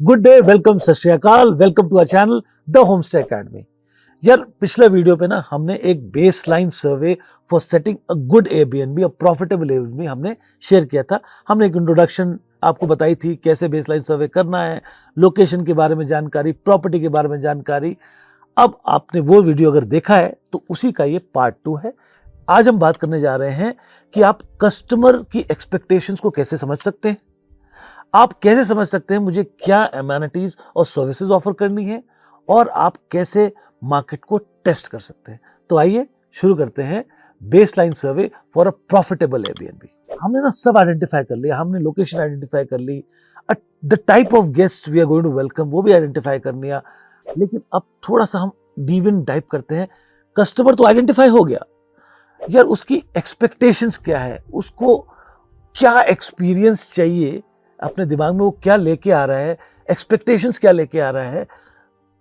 Good day, welcome, Sat Shri Akal, welcome to our channel the homestay academy. यार पिछले video पे ना हमने एक base line survey for setting a good Airbnb, a profitable Airbnb हमने share किया था। हमने एक इंट्रोडक्शन आपको बताई थी कैसे बेस लाइन सर्वे करना है, लोकेशन के बारे में जानकारी, प्रॉपर्टी के बारे में जानकारी। अब आपने वो वीडियो अगर देखा है तो उसी का ये पार्ट 2 है। आज हम बात करने जा रहे हैं कि आप कस्टमर की एक्सपेक्टेशंस को कैसे समझ सकते हैं, आप कैसे समझ सकते हैं मुझे क्या एमेनिटीज और सर्विसेज ऑफर करनी है, और आप कैसे मार्केट को टेस्ट कर सकते हैं। तो आइए शुरू करते हैं baseline survey for a profitable Airbnb. हमने ना सब आइडेंटिफाई कर लिया, हमने लोकेशन आइडेंटिफाई कर ली, the type of guest we are going to welcome वो भी आइडेंटिफाई कर लिया। लेकिन अब थोड़ा सा हम डीप इन डाइव करते हैं। कस्टमर तो आइडेंटिफाई हो गया, यार उसकी एक्सपेक्टेशंस क्या है, उसको क्या एक्सपीरियंस चाहिए, अपने दिमाग में वो क्या लेके आ रहा है, एक्सपेक्टेशंस क्या लेके आ रहा है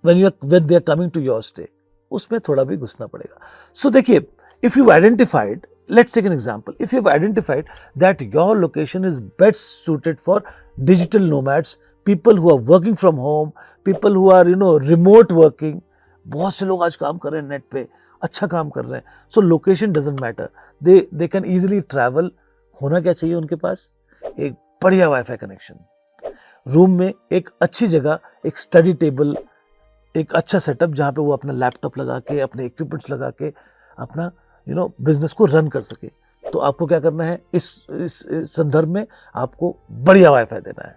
when they are coming to your stay, उसमें थोड़ा भी घुसना पड़ेगा। सो देखिए, if you've identified, let's take an example, if you've identified that your location is best suited for digital nomads, people who are working from home, people who are remote working, बहुत से लोग आज काम कर रहे हैं नेट पे, अच्छा काम कर रहे हैं। सो location doesn't matter, they can easily travel. होना क्या चाहिए उनके पास? एक बढ़िया वाईफाई कनेक्शन, रूम में एक अच्छी जगह, एक स्टडी टेबल, एक अच्छा सेटअप जहाँ पे वो अपना लैपटॉप लगा के, अपने इक्विपमेंट्स लगा के अपना बिजनेस को रन कर सके। तो आपको क्या करना है इस संदर्भ में? आपको बढ़िया वाईफाई देना है।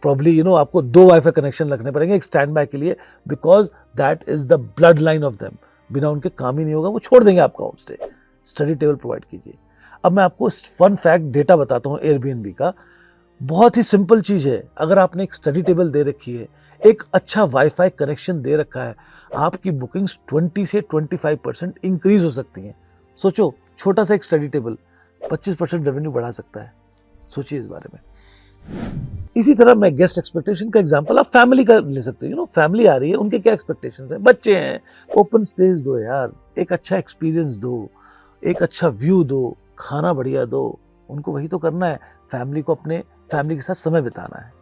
प्रॉब्ली आपको 2 वाईफाई कनेक्शन रखने पड़ेंगे एक स्टैंड बाय के लिए, because that is the blood line of them. बिना उनके काम ही नहीं होगा, वो छोड़ देंगे आपका home stay. Study table provide कीजिए। अब मैं आपको फन फैक्ट डेटा बताता हूँ एयरबीएनबी का। बहुत ही सिंपल चीज है, अगर आपने एक स्टडी टेबल दे रखी है, एक अच्छा वाईफाई कनेक्शन दे रखा है, आपकी बुकिंग्स 20 से 25% इंक्रीज हो सकती हैं। सोचो, छोटा सा एक स्टडी टेबल 25% रेवेन्यू बढ़ा सकता है। सोचिए इस बारे में। इसी तरह मैं गेस्ट एक्सपेक्टेशन का एग्जांपल आप फैमिली का ले सकते हो। फैमिली आ रही है, उनके क्या एक्सपेक्टेशंस हैं? बच्चे हैं, ओपन स्पेस दो यार, एक अच्छा एक्सपीरियंस दो, एक अच्छा व्यू दो, खाना बढ़िया दो। उनको वही तो करना है, फैमिली को अपने फैमिली के साथ समय बिताना है।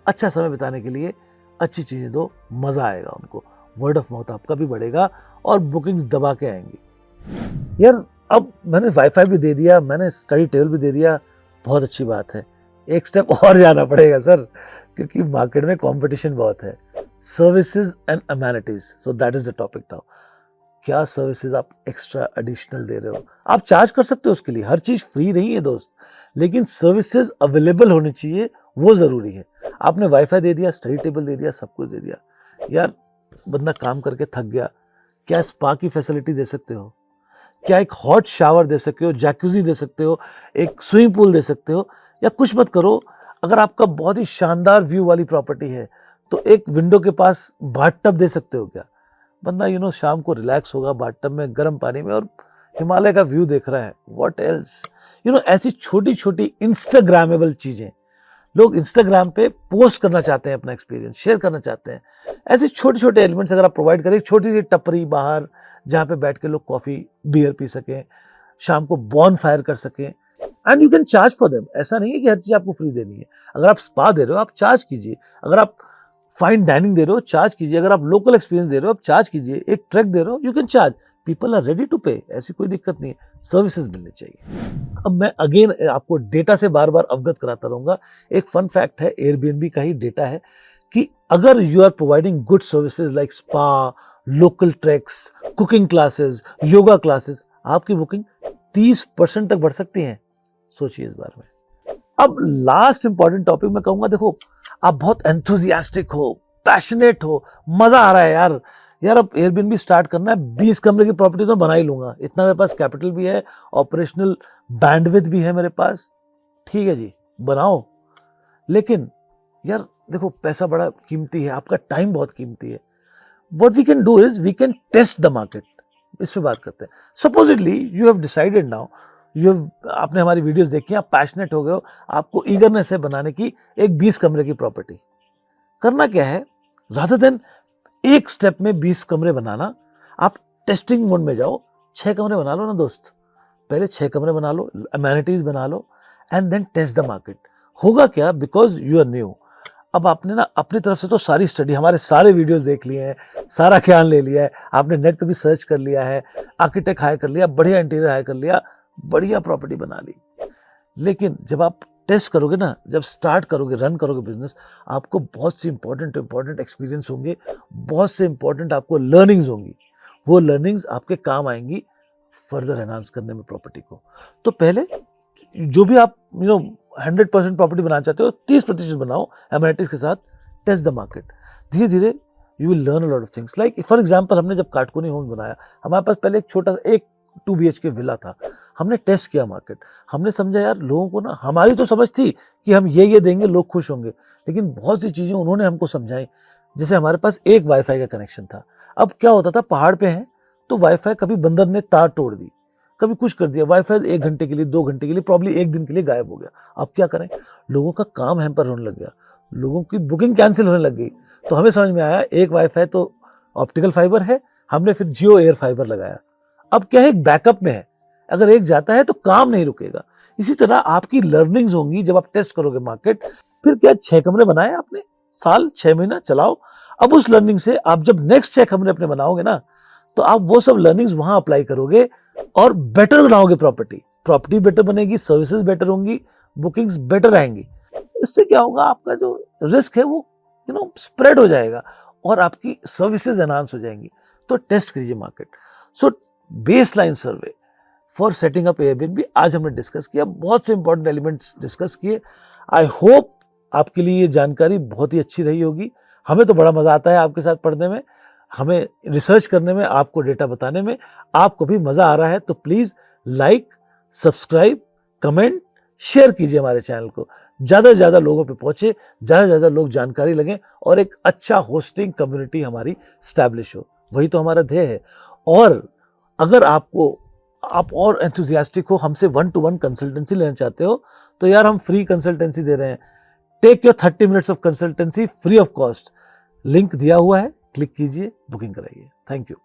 अच्छा समय बिताने के लिए अच्छी चीजें दो, मजा आएगा उनको, वर्ड ऑफ माउथ आपका भी बढ़ेगा और बुकिंग्स दबा के आएंगी। यार अब मैंने वाईफाई भी दे दिया, मैंने स्टडी टेबल भी दे दिया, बहुत अच्छी बात है। एक स्टेप और जाना पड़ेगा सर, क्योंकि मार्केट में कंपटीशन बहुत है। Services and amenities, so that is the topic now. क्या सर्विसेज आप एक्स्ट्रा एडिशनल दे रहे हो? आप चार्ज कर सकते हो उसके लिए, हर चीज फ्री नहीं है दोस्त, लेकिन सर्विसेज अवेलेबल होनी चाहिए, वो जरूरी है। आपने वाईफाई दे दिया, स्टडी टेबल दे दिया, सब कुछ दे दिया, यार बंदा काम करके थक गया, क्या स्पा की फैसिलिटी दे सकते हो? क्या एक हॉट शावर दे सकते हो, जैकुजी दे सकते हो, एक स्विमिंग पूल दे सकते हो? या कुछ मत करो, अगर आपका बहुत ही शानदार व्यू वाली प्रॉपर्टी है तो एक विंडो के पास बाथटब दे सकते हो क्या? बंदा शाम को रिलैक्स होगा बाथटब में गर्म पानी में और हिमालय का व्यू देख रहा है। What else? ऐसी छोटी छोटी इंस्टाग्रामेबल चीजें, लोग इंस्टाग्राम पे पोस्ट करना चाहते हैं, अपना एक्सपीरियंस शेयर करना चाहते हैं। ऐसे छोटे छोटे एलिमेंट्स अगर आप प्रोवाइड करें, एक छोटी सी टपरी बाहर जहाँ पे बैठ के लोग कॉफी बियर पी सकें, शाम को बॉन फायर कर सकें, and you can charge for them. ऐसा नहीं है कि हर चीज आपको फ्री देनी है। अगर आप स्पा दे रहे हो आप चार्ज कीजिए, अगर आप फाइन डाइनिंग दे रहे हो चार्ज कीजिए, अगर आप लोकल एक्सपीरियंस दे रहे हो आप चार्ज कीजिए, एक ट्रैक दे रहे हो you can charge. People are ready to pay, ऐसी कोई दिक्कत नहीं है, सर्विसेज मिलनी चाहिए। अब मैं अगेन आपको डेटा से बार बार अवगत कराता रहूंगा। एक फन फैक्ट है, एयरबीएनबी का ही डेटा है कि अगर you are providing good services like spa, local tracks, cooking classes, yoga classes, आपकी बुकिंग 30% तक बढ़ सकती है। सोचिए इस बारे में। अब लास्ट इंपॉर्टेंट टॉपिक मैं कहूंगा, देखो आप बहुत एंथुजियास्टिक हो, पैशनेट हो, मजा आ रहा है यार अब एयरबीएनबी स्टार्ट करना है, 20 कमरे की प्रॉपर्टी तो बना ही लूंगा, इतना मेरे पास कैपिटल भी है, ऑपरेशनल बैंडविड्थ भी है मेरे पास। ठीक है जी, बनाओ, लेकिन यार देखो पैसा बड़ा कीमती है, आपका टाइम बहुत कीमती है। What we can do is we can test the market. इस पे बात करते हैं। Supposedly you have decided now, आपने हमारी वीडियोस देखी, आप पैशनेट हो गए हो, आपको ईगरनेस है बनाने की एक 20 कमरे की प्रॉपर्टी। करना क्या है, रादर देन एक स्टेप में 20 कमरे बनाना, आप टेस्टिंग मोड में जाओ, 6 कमरे बना लो ना दोस्त। पहले 6 कमरे बना लो, अमेनिटीज बना लो, and then test the market. होगा क्या, बिकॉज यू आर न्यू, अब आपने ना अपनी तरफ से तो सारी स्टडी, हमारे सारे वीडियोस देख लिए हैं, सारा ज्ञान ले लिया है, आपने नेट पे भी सर्च कर लिया है, आर्किटेक्ट हायर कर लिया, बढ़िया इंटीरियर हायर कर लिया, बढ़िया प्रॉपर्टी बना ली। लेकिन जब आप टेस्ट करोगे ना, जब स्टार्ट करोगे, रन करोगे बिजनेस, आपको बहुत सी इंपॉर्टेंट एक्सपीरियंस होंगे, बहुत से इंपॉर्टेंट आपको लर्निंग्स होंगी। वो लर्निंग्स आपके काम आएंगी फर्दर एनहांस करने में प्रॉपर्टी को। तो पहले जो भी आप 100% प्रॉपर्टी बनाना चाहते हो, 30% बनाओ एमिनिटीज के साथ, टेस्ट द मार्केट। धीरे धीरे you will learn a lot of things. Like for example, हमने जब काटकोनी होम बनाया, हमारे पास पहले एक छोटा 2 BHK विला था। हमने टेस्ट किया मार्केट, हमने समझा यार लोगों को ना, हमारी तो समझ थी कि हम ये देंगे लोग खुश होंगे, लेकिन बहुत सी चीजें उन्होंने हमको समझाई। जैसे हमारे पास एक वाईफाई का कनेक्शन था। अब क्या होता था, पहाड़ पे है तो वाईफाई कभी बंदर ने तार तोड़ दी, कभी कुछ कर दिया, वाईफाई 1 घंटे के लिए, 2 घंटे के लिए, प्रॉब्ली 1 दिन के लिए गायब हो गया। अब क्या करें, लोगों का काम हैम्पर होने लग गया, लोगों की बुकिंग कैंसिल होने लग गई। तो हमें समझ में आया एक वाईफाई तो ऑप्टिकल फाइबर है, हमने फिर जियो एयर फाइबर लगाया। अब क्या है, एक बैकअप में है, अगर एक जाता है तो काम नहीं रुकेगा। इसी तरह आपकी लर्निंग्स होंगी जब आप टेस्ट करोगे मार्केट। फिर क्या 6 कमरे बनाए आपने, साल 6 महीना चलाओ। अब उस लर्निंग से आप जब नेक्स्ट 6 कमरे अपने बनाओगे ना, तो आप वो सब लर्निंग्स वहां अप्लाई करोगे और बेटर बनाओगे प्रॉपर्टी बेटर बनेगी, सर्विसेज बेटर होंगी, बुकिंग्स बेटर आएंगी। इससे क्या होगा, आपका जो रिस्क है वो स्प्रेड हो जाएगा और आपकी सर्विसेज एनहांस हो जाएंगी। तो टेस्ट कीजिए market. So baseline survey for setting up Airbnb आज हमने डिस्कस किया, बहुत से इंपॉर्टेंट एलिमेंट्स डिस्कस किए। आई होप आपके लिए ये जानकारी बहुत ही अच्छी रही होगी। हमें तो बड़ा मजा आता है आपके साथ पढ़ने में, हमें रिसर्च करने में, आपको डेटा बताने में। आपको भी मजा आ रहा है तो please like, subscribe, comment, share कीजिए हमारे चैनल को। ज्यादा से ज्यादा लोगों पे पहुंचे, ज्यादा से ज्यादा लोग जानकारी लगे और एक अच्छा होस्टिंग कम्युनिटी हमारी स्टैब्लिश हो, वही तो हमारा ध्येय है। और अगर आप और एंथुसियास्टिक हो, हमसे 1-to-1 कंसल्टेंसी लेना चाहते हो, तो यार हम फ्री कंसल्टेंसी दे रहे हैं। Take your 30 minutes of consultancy free of cost. Link दिया हुआ है, क्लिक कीजिए, बुकिंग कराइए। Thank you.